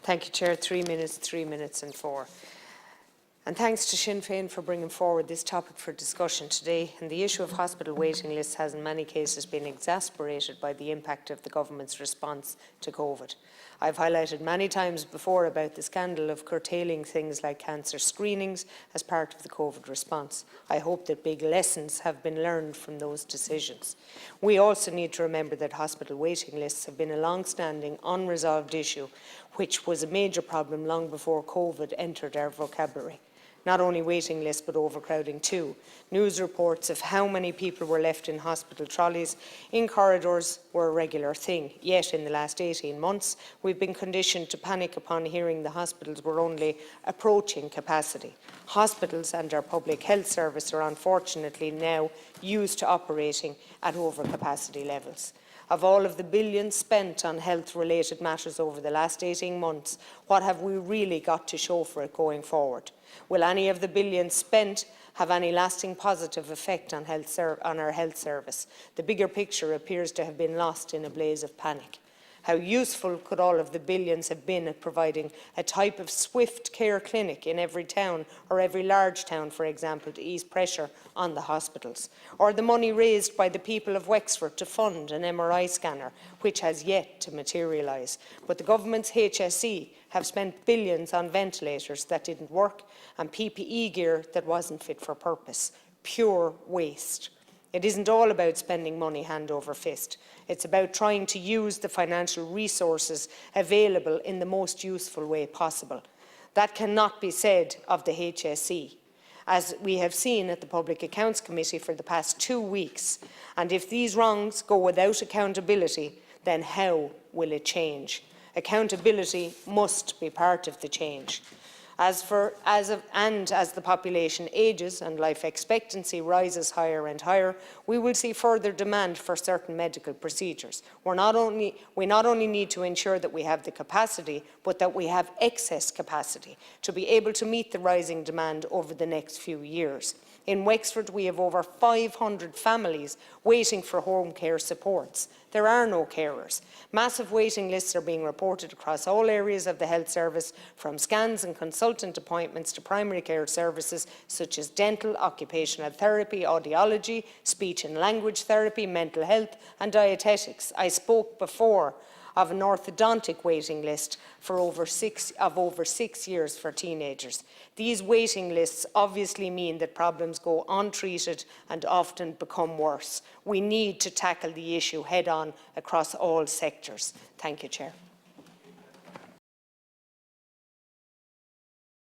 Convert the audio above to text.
Thank you, Chair. 3 minutes, 3 minutes and 4. And thanks to Sinn Féin for bringing forward this topic for discussion today. And the issue of hospital waiting lists has in many cases been exacerbated by the impact of the government's response to COVID. I've highlighted many times before about the scandal of curtailing things like cancer screenings as part of the COVID response. I hope that big lessons have been learned from those decisions. We also need to remember that hospital waiting lists have been a long-standing, unresolved issue, which was a major problem long before COVID entered our vocabulary. Not only waiting lists, but overcrowding too. News reports of how many people were left in hospital trolleys in corridors were a regular thing. Yet in the last 18 months, we've been conditioned to panic upon hearing the hospitals were only approaching capacity. Hospitals and our public health service are unfortunately now used to operating at overcapacity levels. Of all of the billions spent on health-related matters over the last 18 months, what have we really got to show for it going forward? Will any of the billions spent have any lasting positive effect on our health service? The bigger picture appears to have been lost in a blaze of panic. How useful could all of the billions have been at providing a type of swift care clinic in every town or every large town, for example, to ease pressure on the hospitals? Or the money raised by the people of Wexford to fund an MRI scanner, which has yet to materialise. But the government's HSE have spent billions on ventilators that didn't work and PPE gear that wasn't fit for purpose. Pure waste. It isn't all about spending money hand over fist. It's about trying to use the financial resources available in the most useful way possible. That cannot be said of the HSE, as we have seen at the Public Accounts Committee for the past 2 weeks. And if these wrongs go without accountability, then how will it change? Accountability must be part of the change. As the population ages and life expectancy rises higher and higher, we will see further demand for certain medical procedures. We not only need to ensure that we have the capacity, but that we have excess capacity to be able to meet the rising demand over the next few years. In Wexford, we have over 500 families waiting for home care supports. There are no carers. Massive waiting lists are being reported across all areas of the health service, from scans and consultant appointments to primary care services such as dental, occupational therapy, audiology, speech and language therapy, mental health and dietetics. I spoke before of an orthodontic waiting list for over 6 years for teenagers. These waiting lists obviously mean that problems go untreated and often become worse. We need to tackle the issue head-on across all sectors. Thank you, Chair.